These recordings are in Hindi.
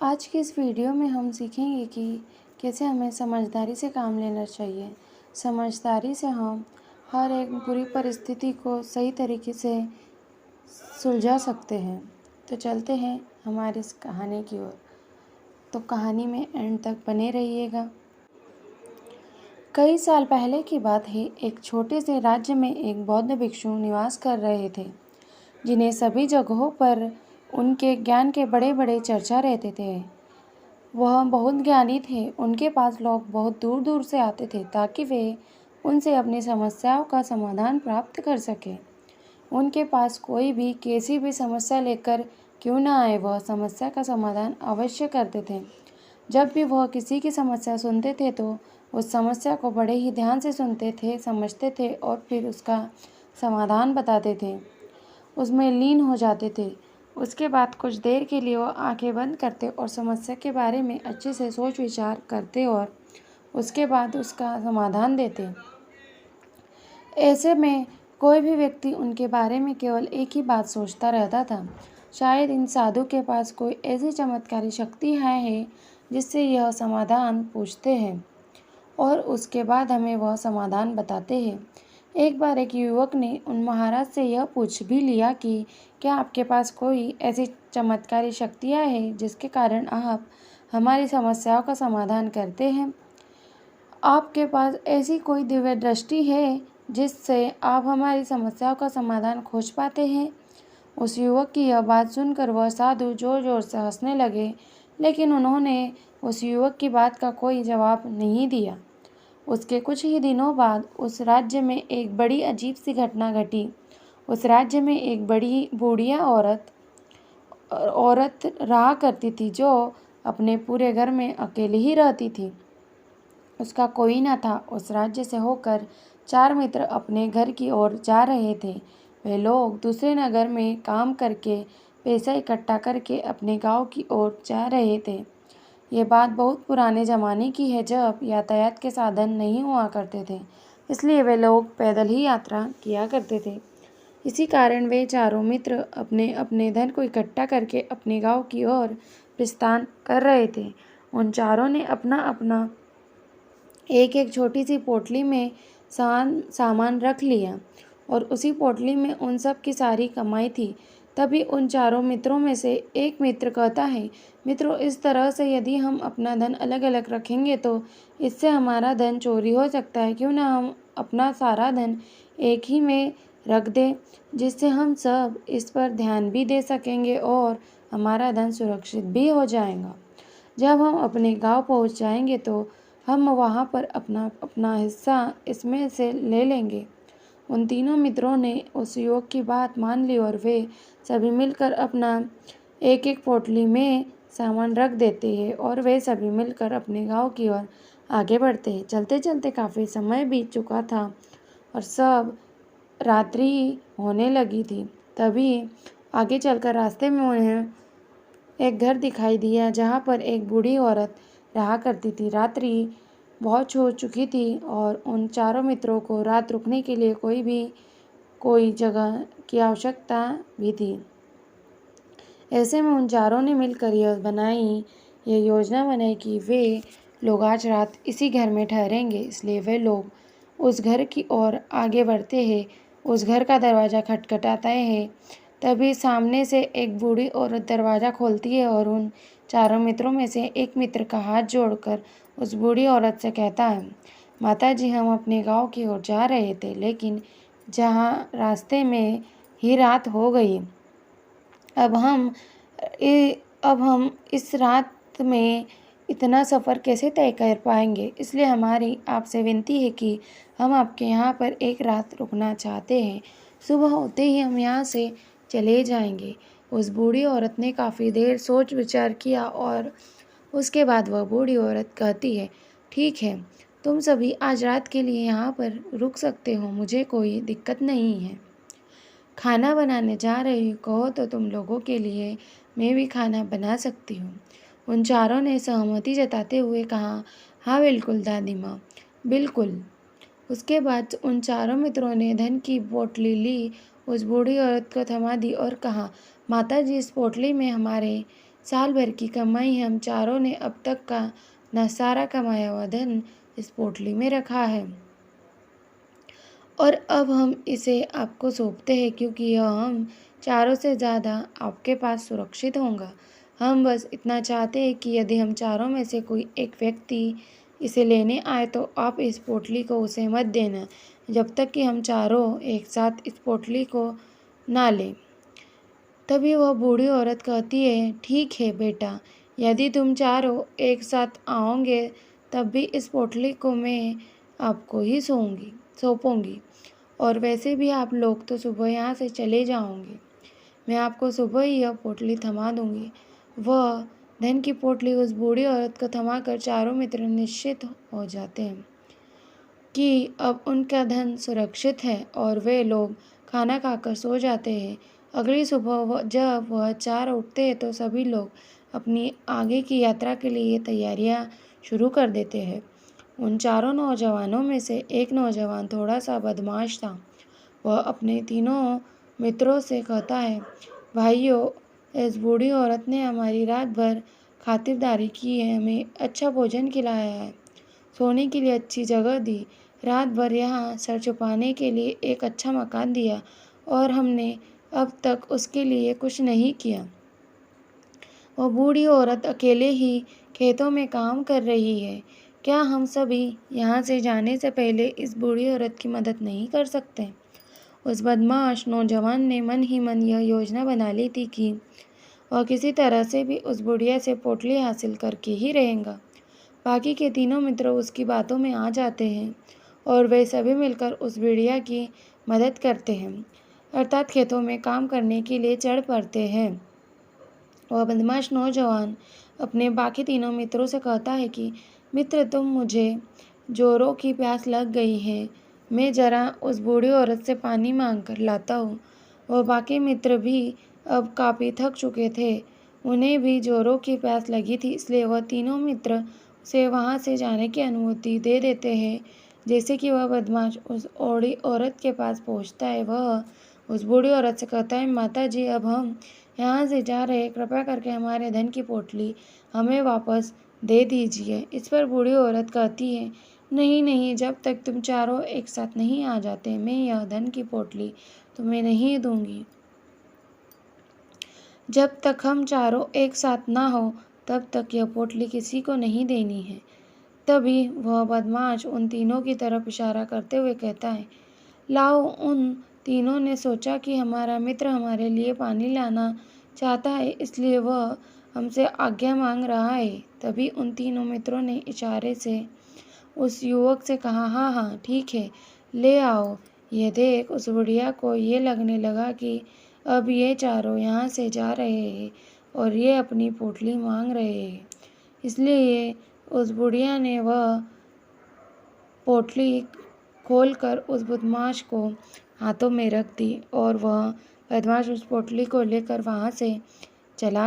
आज की इस वीडियो में हम सीखेंगे कि कैसे हमें समझदारी से काम लेना चाहिए। समझदारी से हम हर एक बुरी परिस्थिति को सही तरीके से सुलझा सकते हैं। तो चलते हैं हमारी इस कहानी की ओर। तो कहानी में एंड तक बने रहिएगा। कई साल पहले की बात है। एक छोटे से राज्य में एक बौद्ध भिक्षु निवास कर रहे थे, जिन्हें सभी जगहों पर उनके ज्ञान के बड़े बड़े चर्चा रहते थे। वह बहुत ज्ञानी थे। उनके पास लोग बहुत दूर दूर से आते थे ताकि वे उनसे अपनी समस्याओं का समाधान प्राप्त कर सकें। उनके पास कोई भी कैसी भी समस्या लेकर क्यों न आए, वह समस्या का समाधान अवश्य करते थे। जब भी वह किसी की समस्या सुनते थे तो उस समस्या को बड़े ही ध्यान से सुनते थे, समझते थे और फिर उसका समाधान बताते थे, उसमें लीन हो जाते थे। उसके बाद कुछ देर के लिए वो आंखें बंद करते और समस्या के बारे में अच्छे से सोच विचार करते और उसके बाद उसका समाधान देते। ऐसे में कोई भी व्यक्ति उनके बारे में केवल एक ही बात सोचता रहता था, शायद इन साधु के पास कोई ऐसी चमत्कारी शक्ति है जिससे यह समाधान पूछते हैं और उसके बाद हमें वह समाधान बताते हैं। एक बार एक युवक ने उन महाराज से यह पूछ भी लिया कि क्या आपके पास कोई ऐसी चमत्कारी शक्तियाँ हैं जिसके कारण आप हमारी समस्याओं का समाधान करते हैं? आपके पास ऐसी कोई दिव्य दृष्टि है जिससे आप हमारी समस्याओं का समाधान खोज पाते हैं? उस युवक की यह बात सुनकर वह साधु जोर जोर से हंसने लगे, लेकिन उन्होंने उस युवक की बात का कोई जवाब नहीं दिया। उसके कुछ ही दिनों बाद उस राज्य में एक बड़ी अजीब सी घटना घटी। उस राज्य में एक बड़ी बूढ़िया औरत रहा करती थी, जो अपने पूरे घर में अकेली ही रहती थी। उसका कोई न था। उस राज्य से होकर 4 मित्र अपने घर की ओर जा रहे थे। वे लोग दूसरे नगर में काम करके पैसा इकट्ठा करके अपने गांव की ओर जा रहे थे। ये बात बहुत पुराने ज़माने की है, जब यातायात के साधन नहीं हुआ करते थे, इसलिए वे लोग पैदल ही यात्रा किया करते थे। इसी कारण वे चारों मित्र अपने अपने धन को इकट्ठा करके अपने गांव की ओर प्रस्थान कर रहे थे। उन चारों ने अपना अपना एक एक छोटी सी पोटली में सामान रख लिया और उसी पोटली में उन सब की सारी कमाई थी। तभी उन चारों मित्रों में से एक मित्र कहता है, मित्रों, इस तरह से यदि हम अपना धन अलग अलग रखेंगे तो इससे हमारा धन चोरी हो सकता है। क्यों ना हम अपना सारा धन एक ही में रख दें, जिससे हम सब इस पर ध्यान भी दे सकेंगे और हमारा धन सुरक्षित भी हो जाएगा। जब हम अपने गांव पहुंच जाएंगे तो हम वहां पर अपना अपना हिस्सा इसमें से ले लेंगे। उन तीनों मित्रों ने उस युवक की बात मान ली और वे सभी मिलकर अपना एक एक पोटली में सामान रख देते हैं और वे सभी मिलकर अपने गांव की ओर आगे बढ़ते हैं। चलते चलते काफ़ी समय बीत चुका था और सब रात्रि होने लगी थी। तभी आगे चलकर रास्ते में उन्हें एक घर दिखाई दिया, जहाँ पर एक बूढ़ी औरत रहा करती थी। रात्रि बहुत हो चुकी थी और उन चारों मित्रों को रात रुकने के लिए कोई जगह की आवश्यकता भी थी। ऐसे में उन चारों ने मिलकर यह योजना बनाई कि वे लोग आज रात इसी घर में ठहरेंगे। इसलिए वे लोग उस घर की ओर आगे बढ़ते हैं। उस घर का दरवाज़ा खटखटाता है। तभी सामने से एक बूढ़ी औरत दरवाज़ा खोलती है और उन चारों मित्रों में से एक मित्र का हाथ जोड़कर उस बूढ़ी औरत से कहता है, माता जी, हम अपने गांव की ओर जा रहे थे, लेकिन जहां रास्ते में ही रात हो गई। अब हम इस रात में इतना सफ़र कैसे तय कर पाएंगे? इसलिए हमारी आपसे विनती है कि हम आपके यहाँ पर एक रात रुकना चाहते हैं। सुबह होते ही हम यहाँ से चले जाएंगे। उस बूढ़ी औरत ने काफ़ी देर सोच विचार किया और उसके बाद वह बूढ़ी औरत कहती है, ठीक है, तुम सभी आज रात के लिए यहाँ पर रुक सकते हो, मुझे कोई दिक्कत नहीं है। खाना बनाने जा रही कहो तो तुम लोगों के लिए मैं भी खाना बना सकती हूँ। उन चारों ने सहमति जताते हुए कहा, हाँ बिल्कुल दादी माँ, बिल्कुल। उसके बाद उन चारों मित्रों ने धन की पोटली ली, उस बूढ़ी औरत को थमा दी और कहा, माता जी, इस पोटली में हमारे साल भर की कमाई हम चारों ने अब तक का न सारा कमाया हुआ धन इस पोटली में रखा है और अब हम इसे आपको सौंपते हैं क्योंकि यह हम चारों से ज़्यादा आपके पास सुरक्षित होगा। हम बस इतना चाहते हैं कि यदि हम चारों में से कोई एक व्यक्ति इसे लेने आए तो आप इस पोटली को उसे मत देना जब तक कि हम चारों एक साथ इस पोटली को ना लें। तभी वह बूढ़ी औरत कहती है, ठीक है बेटा, यदि तुम चारों एक साथ आओगे तब भी इस पोटली को मैं आपको ही सौंपूंगी और वैसे भी आप लोग तो सुबह यहाँ से चले जाओगे। मैं आपको सुबह ही यह पोटली थमा दूंगी। वह धन की पोटली उस बूढ़ी औरत को थमाकर चारों मित्र निश्चित हो जाते हैं कि अब उनका धन सुरक्षित है और वे लोग खाना खाकर सो जाते हैं। अगली सुबह जब वह चार उठते हैं तो सभी लोग अपनी आगे की यात्रा के लिए तैयारियां शुरू कर देते हैं। उन चारों नौजवानों में से एक नौजवान थोड़ा सा बदमाश था। वह अपने तीनों मित्रों से कहता है, भाइयों, इस बूढ़ी औरत ने हमारी रात भर खातिरदारी की है, हमें अच्छा भोजन खिलाया है, सोने के लिए अच्छी जगह दी, रात भर यहाँ सर छुपाने के लिए एक अच्छा मकान दिया और हमने अब तक उसके लिए कुछ नहीं किया। वह बूढ़ी औरत अकेले ही खेतों में काम कर रही है। क्या हम सभी यहाँ से जाने से पहले इस बूढ़ी औरत की मदद नहीं कर सकते? उस बदमाश नौजवान ने मन ही मन यह योजना बना ली थी कि वह किसी तरह से भी उस बुढ़िया से पोटली हासिल करके ही रहेगा। बाकी के तीनों मित्र उसकी बातों में आ जाते हैं और वे सभी मिलकर उस बुढ़िया की मदद करते हैं, अर्थात खेतों में काम करने के लिए चढ़ पड़ते हैं। वह बदमाश नौजवान अपने बाकी तीनों मित्रों से कहता है कि मित्र, तुम मुझे जोरों की प्यास लग गई है, मैं जरा उस बूढ़ी औरत से पानी मांग कर लाता हूँ। वह बाकी मित्र भी अब काफ़ी थक चुके थे, उन्हें भी जोरों की प्यास लगी थी, इसलिए वह तीनों मित्र उसे वहाँ से जाने की अनुमति दे देते हैं। जैसे कि वह बदमाश उस बूढ़ी औरत के पास पहुँचता है, वह उस बूढ़ी औरत से कहता है, माता जी, अब हम यहाँ से जा रहे हैं, कृपया करके हमारे धन की पोटली हमें वापस दे दीजिए। इस पर बूढ़ी औरत कहती है, नहीं नहीं, जब तक तुम चारों एक साथ नहीं आ जाते मैं यह धन की पोटली तुम्हें नहीं दूंगी। जब तक हम चारों एक साथ ना हो तब तक यह पोटली किसी को नहीं देनी है। तभी वह बदमाश उन तीनों की तरफ इशारा करते हुए कहता है, लाओ। उन तीनों ने सोचा कि हमारा मित्र हमारे लिए पानी लाना चाहता है, इसलिए वह हमसे आज्ञा मांग रहा है। तभी उन तीनों मित्रों ने इशारे से उस युवक से कहा, हाँ हाँ ठीक है, ले आओ। ये देख उस बुढ़िया को ये लगने लगा कि अब ये चारों यहाँ से जा रहे हैं और ये अपनी पोटली मांग रहे हैं, इसलिए उस बुढ़िया ने वह पोटली खोलकर उस बदमाश को हाथों में रख दी और वह बदमाश उस पोटली को लेकर वहाँ से चला।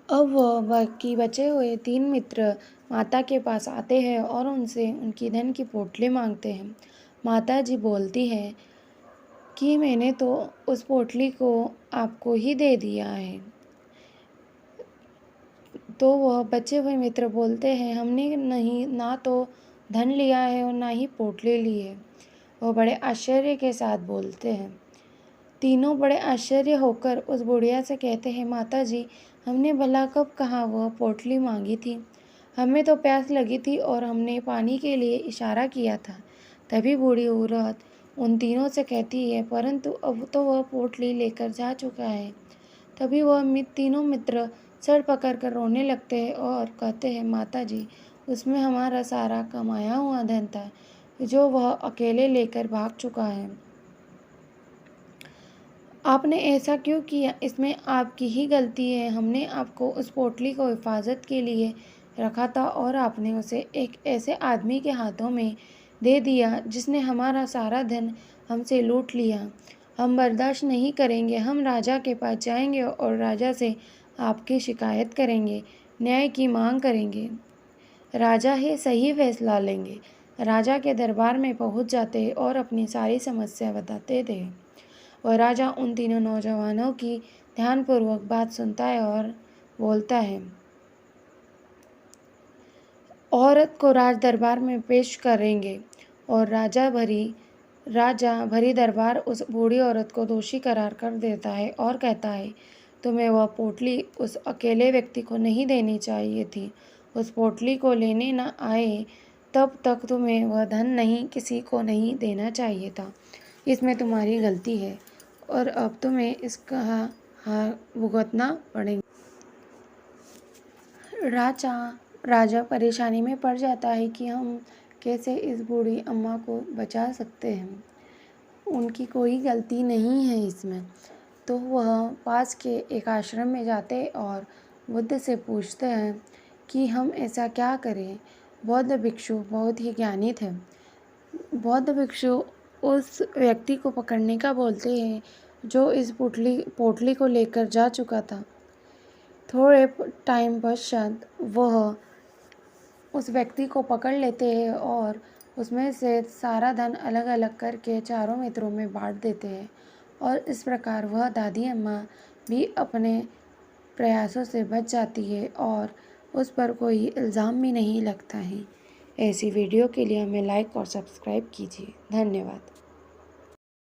अब वह बाकी बचे हुए तीन मित्र माता के पास आते हैं और उनसे उनकी धन की पोटली मांगते हैं। माता जी बोलती है कि मैंने तो उस पोटली को आपको ही दे दिया है। तो वह बचे हुए मित्र बोलते हैं, हमने नहीं ना तो धन लिया है और ना ही पोटली ली है। वह बड़े आश्चर्य के साथ बोलते हैं। तीनों बड़े आश्चर्य होकर उस बुढ़िया से कहते हैं, माता जी, हमने भला कब कहा वह पोटली मांगी थी? हमें तो प्यास लगी थी और हमने पानी के लिए इशारा किया था। तभी बूढ़ी औरत उन तीनों से कहती है, परंतु अब तो वह पोटली लेकर जा चुका है। तभी वह तीनों मित्र सर पकड़ कर रोने लगते हैं और कहते हैं, माता जी, उसमें हमारा सारा कमाया हुआ धन था जो वह अकेले लेकर भाग चुका है। आपने ऐसा क्यों किया? इसमें आपकी ही गलती है। हमने आपको उस पोटली को हिफाजत के लिए रखा था और आपने उसे एक ऐसे आदमी के हाथों में दे दिया जिसने हमारा सारा धन हमसे लूट लिया। हम बर्दाश्त नहीं करेंगे। हम राजा के पास जाएंगे और राजा से आपकी शिकायत करेंगे, न्याय की मांग करेंगे। राजा ही सही फैसला लेंगे। राजा के दरबार में पहुंच जाते और अपनी सारी समस्या बताते थे। वह राजा उन तीनों नौजवानों की ध्यानपूर्वक बात सुनता है और बोलता है। औरत को राज दरबार में पेश करेंगे और राजा भरी दरबार उस बूढ़ी औरत को दोषी करार कर देता है और कहता है, तुम्हें वह पोटली उस अकेले व्यक्ति को नहीं देनी चाहिए थी। उस पोटली को लेने न आए तब तक तुम्हें वह धन नहीं किसी को नहीं देना चाहिए था। इसमें तुम्हारी गलती है और अब तुम्हें इसका हार भुगतना पड़ेगा। राजा परेशानी में पड़ जाता है कि हम कैसे इस बूढ़ी अम्मा को बचा सकते हैं। उनकी कोई गलती नहीं है इसमें। तो वह पास के एक आश्रम में जाते और बुद्ध से पूछते हैं कि हम ऐसा क्या करें। बौद्ध भिक्षु बहुत ही ज्ञानी थे। बौद्ध भिक्षु उस व्यक्ति को पकड़ने का बोलते हैं जो इस पोटली को लेकर जा चुका था। थोड़े टाइम पश्चात वह उस व्यक्ति को पकड़ लेते हैं और उसमें से सारा धन अलग अलग करके चारों मित्रों में बांट देते हैं और इस प्रकार वह दादी अम्मा भी अपने प्रयासों से बच जाती है और उस पर कोई इल्ज़ाम भी नहीं लगता है। ऐसी वीडियो के लिए हमें लाइक और सब्सक्राइब कीजिए। धन्यवाद।